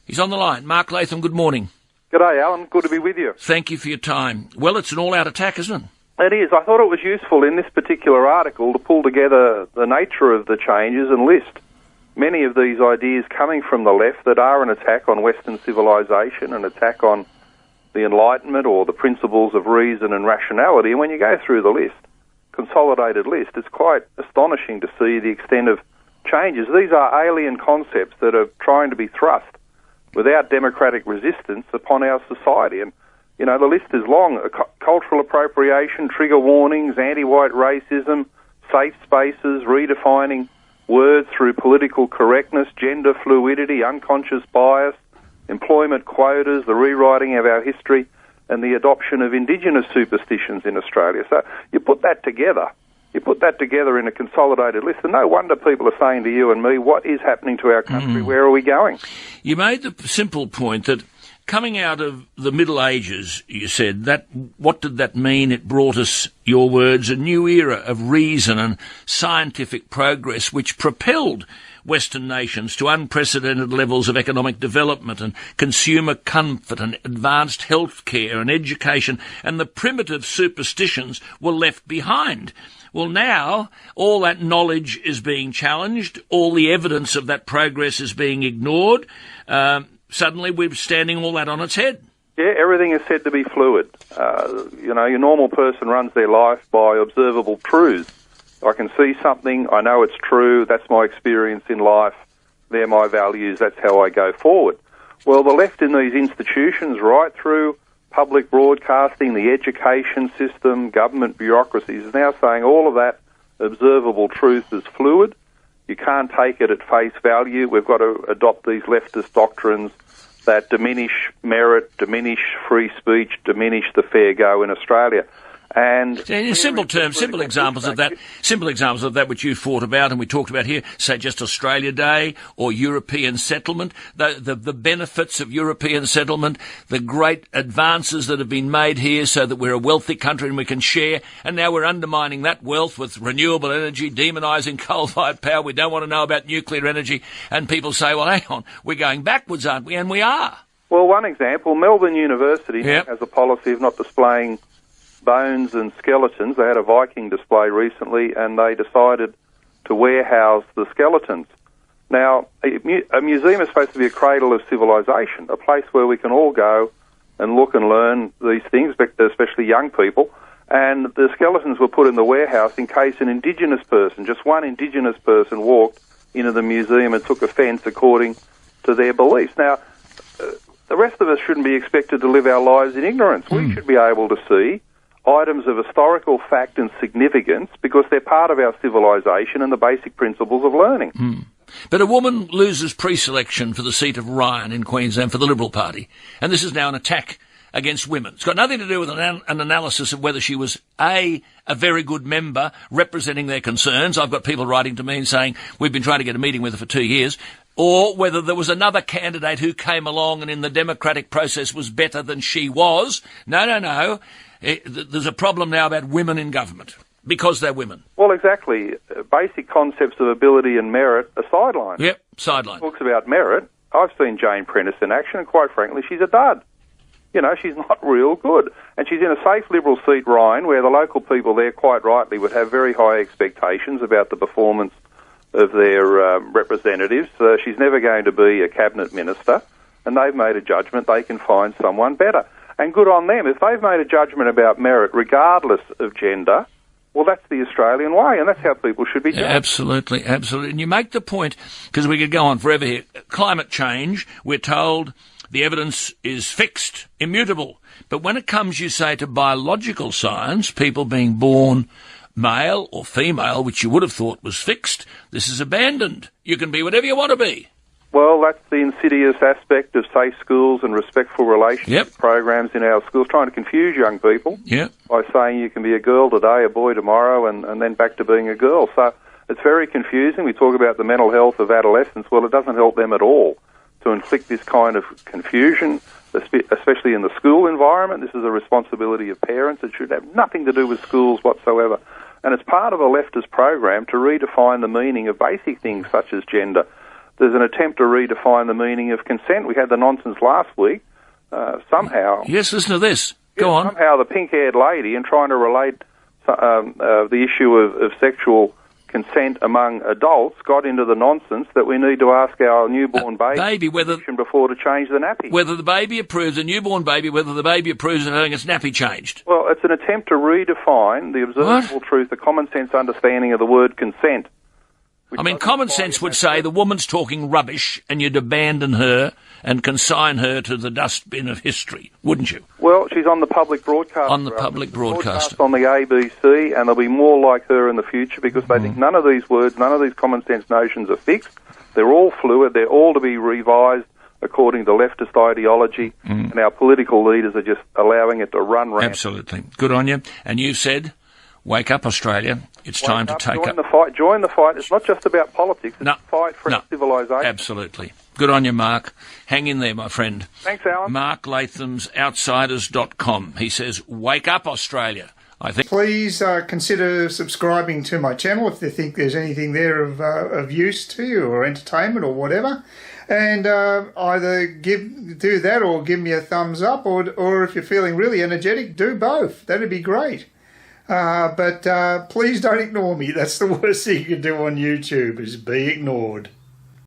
He's on the line. Mark Latham, good morning. G'day, Alan. Good to be with you. Thank you for your time. Well, it's an all-out attack, isn't it? It is. I thought it was useful in this particular article to pull together the nature of the changes and list many of these ideas coming from the left that are an attack on Western civilization, an attack on the Enlightenment or the principles of reason and rationality. And when you go through the list, consolidated list, it's quite astonishing to see the extent of changes. These are alien concepts that are trying to be thrust without democratic resistance upon our society. And, you know, the list is long. Cultural appropriation, trigger warnings, anti-white racism, safe spaces, redefining words through political correctness, gender fluidity, unconscious bias, employment quotas, the rewriting of our history, and the adoption of indigenous superstitions in Australia. So you put that together in a consolidated list, and no wonder people are saying to you and me, what is happening to our country? Where are we going? You made the simple point that coming out of the Middle Ages, you said, that what did that mean? It brought us, your words, a new era of reason and scientific progress which propelled Western nations to unprecedented levels of economic development and consumer comfort and advanced health care and education, and the primitive superstitions were left behind. Well, now all that knowledge is being challenged, all the evidence of that progress is being ignored. Suddenly we're standing all that on its head. Yeah, everything is said to be fluid. You know, your normal person runs their life by observable truths. I can see something, I know it's true, that's my experience in life, they're my values, that's how I go forward. Well, the left in these institutions, right through public broadcasting, the education system, government bureaucracies, is now saying all of that observable truth is fluid. You can't take it at face value. We've got to adopt these leftist doctrines that diminish merit, diminish free speech, diminish the fair go in Australia. And in simple terms, simple examples of that which you fought about and we talked about here, say just Australia Day or European settlement, the benefits of European settlement, the great advances that have been made here so that we're a wealthy country and we can share, and now we're undermining that wealth with renewable energy, demonising coal-fired power. We don't want to know about nuclear energy, and people say, well, hang on, we're going backwards, aren't we? And we are. Well, one example, Melbourne University has a policy of not displaying bones and skeletons. They had a Viking display recently, and they decided to warehouse the skeletons. Now, a museum is supposed to be a cradle of civilization, a place where we can all go and look and learn these things, especially young people. And the skeletons were put in the warehouse in case an Indigenous person, just one Indigenous person, walked into the museum and took offence according to their beliefs. Now, the rest of us shouldn't be expected to live our lives in ignorance. We should be able to see items of historical fact and significance because they're part of our civilization and the basic principles of learning. But a woman loses pre-selection for the seat of Ryan in Queensland for the Liberal Party, and this is now an attack against women. It's got nothing to do with an analysis of whether she was a very good member representing their concerns. I've got people writing to me and saying, we've been trying to get a meeting with her for 2 years, or whether there was another candidate who came along and in the democratic process was better than she was. No. There's a problem now about women in government because they're women. Well, exactly. Basic concepts of ability and merit are sidelined. Yep, sidelined. Talks about merit. I've seen Jane Prentice in action, and quite frankly, she's a dud. You know, she's not real good. And she's in a safe Liberal seat, Ryan, where the local people there, quite rightly, would have very high expectations about the performance of their representatives. She's never going to be a cabinet minister, and they've made a judgment they can find someone better. And good on them. If they've made a judgment about merit, regardless of gender, well, that's the Australian way, and that's how people should be judged. Absolutely. And you make the point, because we could go on forever here, climate change, we're told the evidence is fixed, immutable. But when it comes, you say, to biological science, people being born male or female, which you would have thought was fixed, this is abandoned. You can be whatever you want to be. Well, that's the insidious aspect of safe schools and respectful relationship programs in our schools, trying to confuse young people by saying you can be a girl today, a boy tomorrow, and then back to being a girl. So it's very confusing. We talk about the mental health of adolescents. Well, it doesn't help them at all to inflict this kind of confusion, especially in the school environment. This is a responsibility of parents. It should have nothing to do with schools whatsoever. And it's part of a leftist program to redefine the meaning of basic things such as gender. there's an attempt to redefine the meaning of consent. We had the nonsense last week. Somehow... Yes, listen to this. Go on. Somehow the pink-haired lady, in trying to relate the issue of sexual consent among adults, got into the nonsense that we need to ask our newborn baby whether before to change the nappy. Whether the baby approves, a newborn baby, whether the baby approves of having its nappy changed. Well, it's an attempt to redefine the observable truth, the common sense understanding of the word consent. I mean, common sense would say the woman's talking rubbish and you'd abandon her and consign her to the dustbin of history, wouldn't you? Well, she's on the public broadcaster. On the public broadcaster. On the ABC, and there'll be more like her in the future because they think none of these words, none of these common sense notions are fixed. They're all fluid. They're all to be revised according to leftist ideology, and our political leaders are just allowing it to run rampant. Absolutely. Good on you. And you've said... Wake up, Australia. It's time to take up. Join the fight. It's not just about politics. It's a fight for our civilisation. Absolutely. Good on you, Mark. Hang in there, my friend. Thanks, Alan. Mark Latham's Outsiders.com. He says, wake up, Australia. I think. Please consider subscribing to my channel if you think there's anything there of use to you or entertainment or whatever. And either do that or give me a thumbs up, or if you're feeling really energetic, do both. That'd be great. But please don't ignore me. That's the worst thing you can do on YouTube, is be ignored.